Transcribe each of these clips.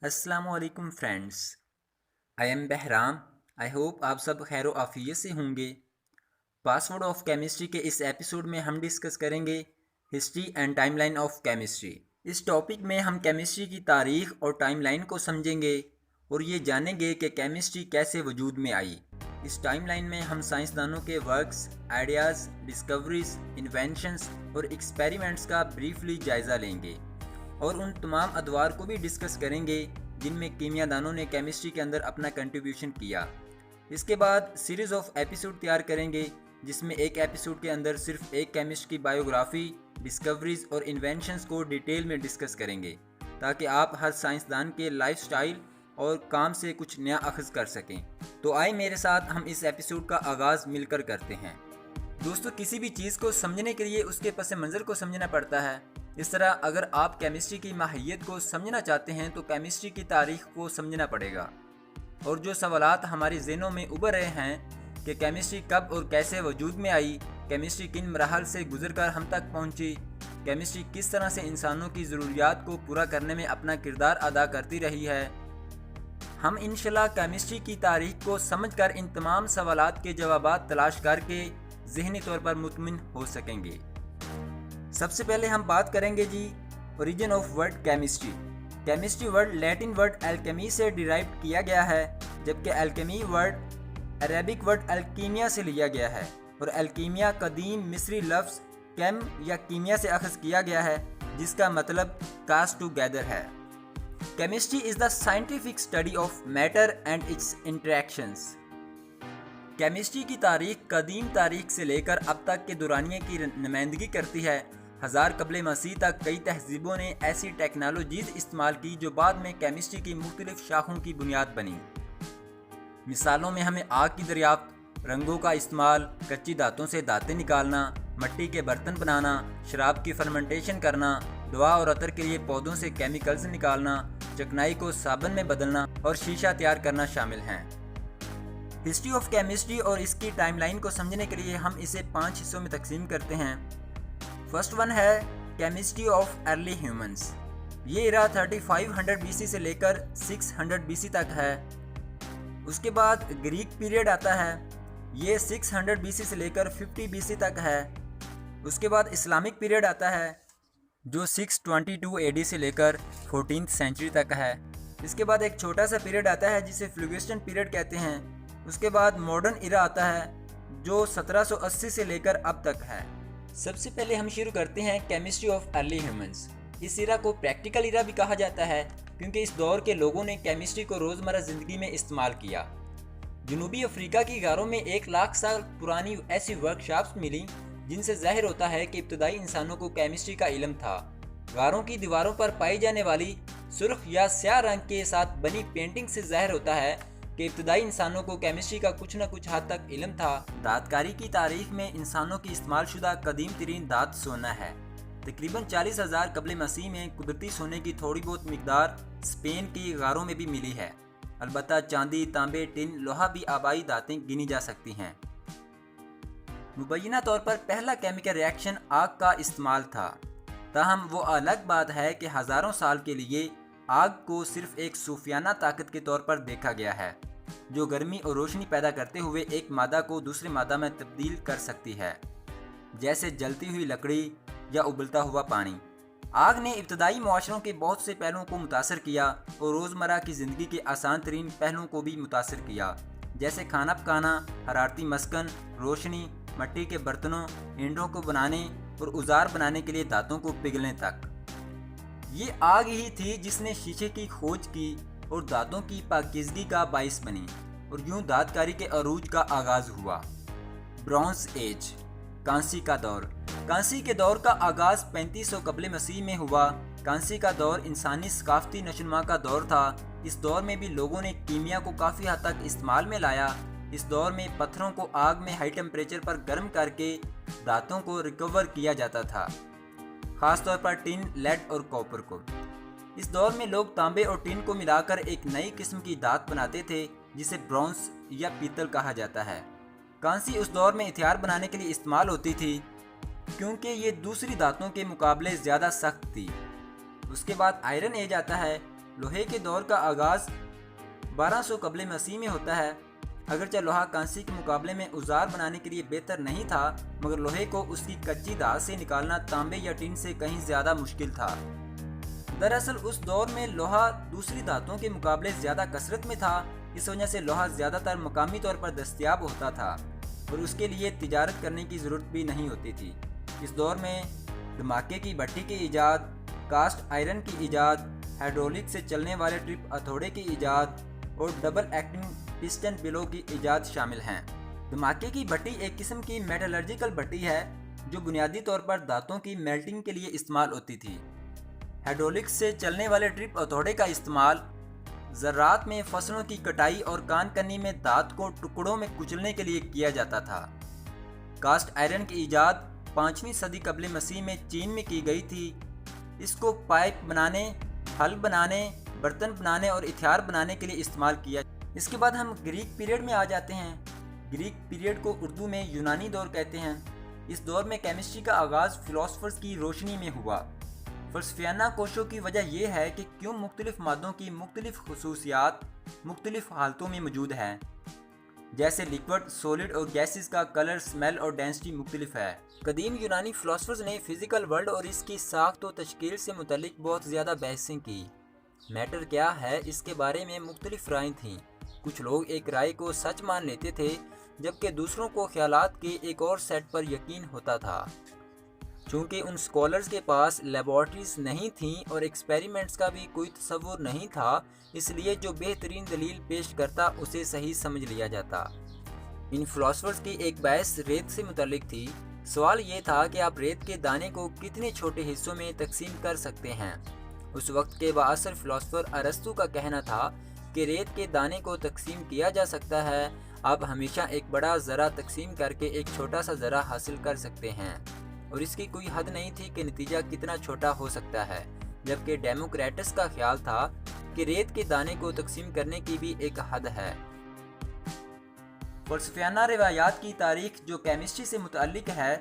السلام علیکم friends, I am Bahram. I hope آپ سب خیر و عافیت سے ہوں گے۔ پاسورڈ آف کیمسٹری کے اس ایپیسوڈ میں ہم ڈسکس کریں گے history and timeline of chemistry. اس ٹاپک میں ہم کیمسٹری کی تاریخ اور ٹائم لائن کو سمجھیں گے اور یہ جانیں گے کہ کیمسٹری کیسے وجود میں آئی۔ اس ٹائم لائن میں ہم سائنسدانوں کے ورکس، آئیڈیاز، ڈسکوریز، انوینشنز اور ایکسپیریمنٹس کا بریفلی جائزہ لیں گے اور ان تمام ادوار کو بھی ڈسکس کریں گے جن میں کیمیا دانوں نے کیمسٹری کے اندر اپنا کنٹریبیوشن کیا۔ اس کے بعد سیریز آف ایپیسوڈ تیار کریں گے جس میں ایک ایپیسوڈ کے اندر صرف ایک کیمسٹ کی بایوگرافی، ڈسکوریز اور انوینشنز کو ڈیٹیل میں ڈسکس کریں گے تاکہ آپ ہر سائنسدان کے لائف سٹائل اور کام سے کچھ نیا اخذ کر سکیں۔ تو آئے میرے ساتھ ہم اس ایپیسوڈ کا آغاز مل کر کرتے ہیں۔ دوستو، کسی بھی چیز کو سمجھنے کے لیے اس کے پس منظر کو سمجھنا پڑتا ہے۔ اس طرح اگر آپ کیمسٹری کی ماہیت کو سمجھنا چاہتے ہیں تو کیمسٹری کی تاریخ کو سمجھنا پڑے گا، اور جو سوالات ہمارے ذہنوں میں ابھر رہے ہیں کہ کیمسٹری کب اور کیسے وجود میں آئی، کیمسٹری کن مراحل سے گزر کر ہم تک پہنچی، کیمسٹری کس طرح سے انسانوں کی ضروریات کو پورا کرنے میں اپنا کردار ادا کرتی رہی ہے، ہم انشاءاللہ کیمسٹری کی تاریخ کو سمجھ کر ان تمام سوالات کے جوابات تلاش کر کے ذہنی طور پر مطمئن ہو سکیں گے۔ سب سے پہلے ہم بات کریں گے origin of word chemistry. Chemistry word Latin word alchemy سے ڈیرائیو کیا گیا ہے، جبکہ الکیمی ورڈ عربک ورڈ الکیمیا سے لیا گیا ہے، اور الکیمیا قدیم مصری لفظ کیم یا کیمیا سے اخذ کیا گیا ہے جس کا مطلب کاسٹ ٹو گیدر ہے۔ Chemistry is the scientific study of matter and its interactions. Chemistry کی تاریخ قدیم تاریخ سے لے کر اب تک کے دورانیے کی نمائندگی کرتی ہے۔ ہزار قبل مسیح تک کئی تہذیبوں نے ایسی ٹیکنالوجیز استعمال کی جو بعد میں کیمسٹری کی مختلف شاخوں کی بنیاد بنی۔ مثالوں میں ہمیں آگ کی دریافت، رنگوں کا استعمال، کچی دھاتوں سے دھاتیں نکالنا، مٹی کے برتن بنانا، شراب کی فرمنٹیشن کرنا، دوا اور عطر کے لیے پودوں سے کیمیکلز نکالنا، چکنائی کو صابن میں بدلنا اور شیشہ تیار کرنا شامل ہیں۔ ہسٹری آف کیمسٹری اور اس کی ٹائم لائن کو سمجھنے کے لیے ہم اسے 5 حصوں میں تقسیم کرتے ہیں۔ فرسٹ ون ہے کیمسٹری آف ارلی ہیومنز۔ یہ ایرا 3500 BC سے لے کر 600 BC تک ہے۔ اس کے بعد گریک پیریڈ آتا ہے، یہ 600 BC سے لے کر 50 BC تک ہے۔ اس کے بعد اسلامک پیریڈ آتا ہے جو 622 AD سے لے کر 14th سینچری تک ہے۔ اس کے بعد ایک چھوٹا سا پیریڈ آتا ہے جسے فلیگسٹن پیریڈ کہتے ہیں۔ اس کے بعد ماڈرن ایرا آتا ہے جو 1780 سے لے کر اب تک ہے۔ سب سے پہلے ہم شروع کرتے ہیں کیمسٹری آف ارلی ہیومنز۔ اس ایرا کو پریکٹیکل ایرا بھی کہا جاتا ہے کیونکہ اس دور کے لوگوں نے کیمسٹری کو روزمرہ زندگی میں استعمال کیا۔ جنوبی افریقہ کی غاروں میں 1 لاکھ سال پرانی ایسی ورکشاپس ملیں جن سے ظاہر ہوتا ہے کہ ابتدائی انسانوں کو کیمسٹری کا علم تھا۔ غاروں کی دیواروں پر پائی جانے والی سرخ یا سیاہ رنگ کے ساتھ بنی پینٹنگ سے ظاہر ہوتا ہے کہ ابتدائی انسانوں کو کیمسٹری کا کچھ نہ کچھ حد تک علم تھا۔ دھات کاری کی تاریخ میں انسانوں کی استعمال شدہ قدیم ترین دھات سونا ہے۔ تقریباً 40,000 قبل مسیح میں قدرتی سونے کی تھوڑی بہت مقدار اسپین کی غاروں میں بھی ملی ہے۔ البتہ چاندی، تانبے، ٹن، لوہا بھی آبائی دھاتیں گنی جا سکتی ہیں۔ مبینہ طور پر پہلا کیمیکل ری ایکشن آگ کا استعمال تھا، تاہم وہ الگ بات ہے کہ ہزاروں سال کے لیے آگ کو صرف ایک صوفیانہ طاقت کے طور پر دیکھا گیا ہے جو گرمی اور روشنی پیدا کرتے ہوئے ایک مادہ کو دوسرے مادہ میں تبدیل کر سکتی ہے، جیسے جلتی ہوئی لکڑی یا ابلتا ہوا پانی۔ آگ نے ابتدائی معاشروں کے بہت سے پہلوؤں کو متاثر کیا اور روزمرہ کی زندگی کے آسان ترین پہلوؤں کو بھی متاثر کیا، جیسے کھانا پکانا، حرارتی مسکن، روشنی، مٹی کے برتنوں، اینٹوں کو بنانے اور اوزار بنانے کے لیے دھاتوں کو پگھلنے تک۔ یہ آگ ہی تھی جس نے شیشے کی کھوج کی اور دھاتوں کی پاکیزگی کا باعث بنی، اور یوں دھات کاری کے عروج کا آغاز ہوا۔ برونز ایج، کانسی کا دور۔ کانسی کے دور کا آغاز 3500 قبل مسیح میں ہوا۔ کانسی کا دور انسانی ثقافتی نشوونما کا دور تھا۔ اس دور میں بھی لوگوں نے کیمیا کو کافی حد تک استعمال میں لایا۔ اس دور میں پتھروں کو آگ میں ہائی ٹیمپریچر پر گرم کر کے دھاتوں کو ریکور کیا جاتا تھا، خاص طور پر ٹن، لیڈ اور کاپر کو۔ اس دور میں لوگ تانبے اور ٹن کو ملا کر ایک نئی قسم کی دھات بناتے تھے جسے برونز یا پیتل کہا جاتا ہے۔ کانسی اس دور میں ہتھیار بنانے کے لیے استعمال ہوتی تھی کیونکہ یہ دوسری دھاتوں کے مقابلے زیادہ سخت تھی۔ اس کے بعد آئرن ایج آتا ہے لوہے کے دور کا آغاز 1200 قبل مسیح میں ہوتا ہے۔ اگرچہ لوہا کانسی کے مقابلے میں اوزار بنانے کے لیے بہتر نہیں تھا، مگر لوہے کو اس کی کچی دھات سے نکالنا تانبے یا ٹین سے کہیں زیادہ مشکل تھا۔ دراصل اس دور میں لوہا دوسری دھاتوں کے مقابلے زیادہ کثرت میں تھا، اس وجہ سے لوہا زیادہ تر مقامی طور پر دستیاب ہوتا تھا اور اس کے لیے تجارت کرنے کی ضرورت بھی نہیں ہوتی تھی۔ اس دور میں دھماکے کی بھٹی کی ایجاد، کاسٹ آئرن کی ایجاد، ہائیڈرولک سے چلنے والے ٹرپ ہتھوڑے کی ایجاد اور ڈبل ایکٹنگ پسٹن بلو کی ایجاد شامل ہیں۔ دھماکے کی بھٹی ایک قسم کی میٹالرجیکل بھٹی ہے جو بنیادی طور پر دھاتوں کی میلٹنگ کے لیے استعمال ہوتی تھی۔ ہائیڈرولک سے چلنے والے ٹرپ ہتھوڑے کا استعمال زراعت میں فصلوں کی کٹائی اور کان کنی میں دھات کو ٹکڑوں میں کچلنے کے لیے کیا جاتا تھا۔ کاسٹ آئرن کی ایجاد 5ویں صدی قبل مسیح میں چین میں کی گئی تھی۔ اس کو پائپ بنانے، حل بنانے، برتن بنانے اور ہتھیار بنانے کے لیے استعمال کیا۔ اس کے بعد ہم گریک پیریڈ میں آ جاتے ہیں۔ گریک پیریڈ کو اردو میں یونانی دور کہتے ہیں۔ اس دور میں کیمسٹری کا آغاز فلاسفرز کی روشنی میں ہوا۔ فلسفیانہ کوششوں کی وجہ یہ ہے کہ کیوں مختلف مادوں کی مختلف خصوصیات مختلف حالتوں میں موجود ہیں، جیسے لیکوڈ، سولڈ اور گیسز کا کلر، سمیل اور ڈینسٹی مختلف ہے۔ قدیم یونانی فلاسفرز نے فزیکل ورلڈ اور اس کی ساخت و تشکیل سے متعلق بہت زیادہ بحثیں کی۔ میٹر کیا ہے، اس کے بارے میں مختلف رائیں تھیں۔ کچھ لوگ ایک رائے کو سچ مان لیتے تھے، جبکہ دوسروں کو خیالات کے ایک اور سیٹ پر یقین ہوتا تھا۔ چونکہ ان اسکالرز کے پاس لیبارٹریز نہیں تھیں اور ایکسپیریمنٹس کا بھی کوئی تصور نہیں تھا، اس لیے جو بہترین دلیل پیش کرتا اسے صحیح سمجھ لیا جاتا۔ ان فلاسفرز کی ایک بحث ریت سے متعلق تھی۔ سوال یہ تھا کہ آپ ریت کے دانے کو کتنے چھوٹے حصوں میں تقسیم کر سکتے ہیں۔ اس وقت کے بااثر فلاسفر ارسطو کا کہنا تھا کہ ریت کے دانے کو تقسیم کیا جا سکتا ہے، آپ ہمیشہ ایک بڑا ذرہ تقسیم کر کے ایک چھوٹا سا ذرہ حاصل کر سکتے ہیں، اور اس کی کوئی حد نہیں تھی کہ نتیجہ کتنا چھوٹا ہو سکتا ہے، جبکہ ڈیموکریٹس کا خیال تھا کہ ریت کے دانے کو تقسیم کرنے کی بھی ایک حد ہے۔ فلسفیانہ روایات کی تاریخ جو کیمسٹری سے متعلق ہے،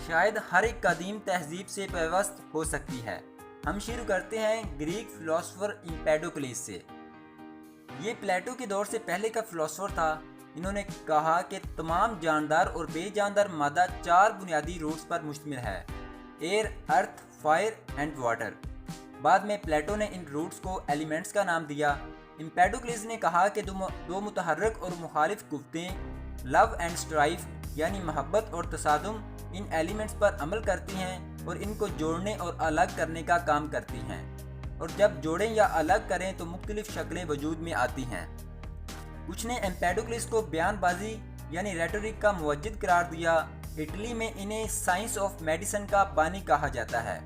شاید ہر ایک قدیم تہذیب سے پیوست ہو سکتی ہے۔ ہم شروع کرتے ہیں گریک فلاسفر امپیڈوکلس سے۔ یہ پلیٹو کے دور سے پہلے کا فلاسفر تھا۔ انہوں نے کہا کہ تمام جاندار اور بے جاندار مادہ 4 بنیادی روٹس پر مشتمل ہے: air, earth, fire and water. بعد میں پلیٹو نے ان روٹس کو ایلیمنٹس کا نام دیا۔ امپیڈوکلس نے کہا کہ دو متحرک اور مخالف قوتیں، لو اینڈ اسٹرائف یعنی محبت اور تصادم، ان ایلیمنٹس پر عمل کرتی ہیں اور ان کو جوڑنے اور الگ کرنے کا کام کرتی ہیں، اور جب جوڑیں یا الگ کریں تو مختلف شکلیں وجود میں آتی ہیں۔ کچھ نے امپیڈوکلس کو بیان بازی یعنی ریٹورک کا موجد قرار دیا۔ اٹلی میں انہیں سائنس آف میڈیسن کا بانی کہا جاتا ہے۔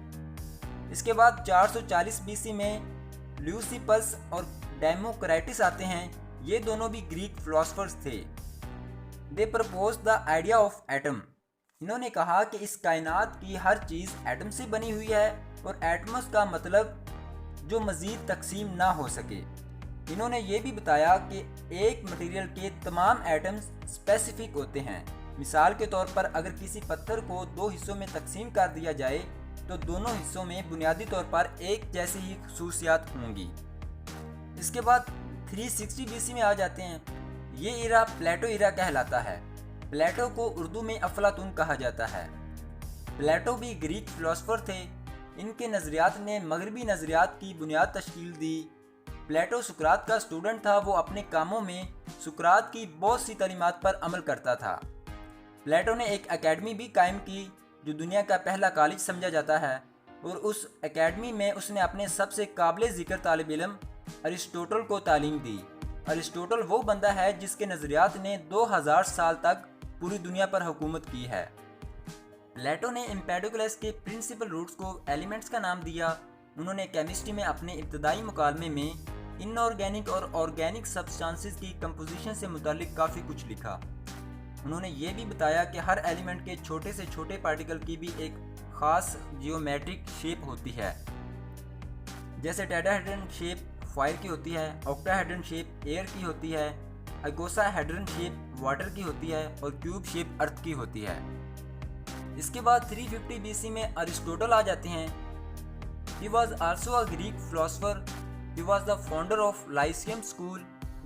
اس کے بعد 440 BC میں لیوسیپس اور ڈیموکریٹس آتے ہیں۔ یہ دونوں بھی گریک فلاسفرز تھے۔ They propose the idea of atom. انہوں نے کہا کہ اس کائنات کی ہر چیز ایٹم سے بنی ہوئی ہے اور ایٹمز کا مطلب جو مزید تقسیم نہ ہو سکے۔ انہوں نے یہ بھی بتایا کہ ایک مٹیریل کے تمام ایٹمز اسپیسیفک ہوتے ہیں۔ مثال کے طور پر اگر کسی پتھر کو 2 حصوں میں تقسیم کر دیا جائے تو دونوں حصوں میں بنیادی طور پر ایک جیسی ہی خصوصیات ہوں گی۔ اس کے بعد 360 BC میں آ جاتے ہیں۔ یہ ایرا پلیٹو ایرا کہلاتا ہے۔ پلیٹو کو اردو میں افلاطون کہا جاتا ہے۔ پلیٹو بھی گریک فلاسفر تھے۔ ان کے نظریات نے مغربی نظریات کی بنیاد تشکیل دی۔ پلیٹو سقراط کا اسٹوڈنٹ تھا۔ وہ اپنے کاموں میں سقراط کی بہت سی تعلیمات پر عمل کرتا تھا۔ پلیٹو نے ایک اکیڈمی بھی قائم کی جو دنیا کا پہلا کالج سمجھا جاتا ہے، اور اس اکیڈمی میں اس نے اپنے سب سے قابل ذکر طالب علم ارسطوٹل کو تعلیم دی۔ ارسطوٹل وہ بندہ ہے جس کے نظریات نے 2000 سال تک پوری دنیا پر حکومت کی ہے۔ پلیٹو نے امپیڈوکلس کے پرنسپل روٹس کو ایلیمنٹس کا نام دیا۔ انہوں نے کیمسٹری میں اپنے ابتدائی مکالمے میں ان آرگینک اور آرگینک سبسٹانسز کی کمپوزیشن سے متعلق کافی کچھ لکھا۔ انہوں نے یہ بھی بتایا کہ ہر ایلیمنٹ کے چھوٹے سے چھوٹے پارٹیکل کی بھی ایک خاص جیومیٹرک شیپ ہوتی ہے، جیسے ٹیٹراہیڈرن شیپ فائر کی ہوتی ہے، آکٹاہیڈرن شیپ ایئر کی ہوتی ہے، آئکوساہیڈرن شیپ واٹر کی ہوتی ہے، اور کیوب شیپ ارتھ کی ہوتی ہے۔ اس کے بعد 350 BC میں ارسطوٹل آ جاتے ہیں۔ He was also a Greek philosopher۔ He was the founder of Lyceum School.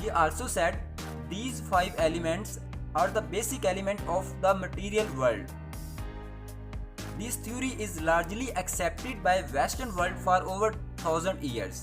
He also said these 5 elements are the basic element of the material world. This theory is largely accepted by Western world for over 1000 years.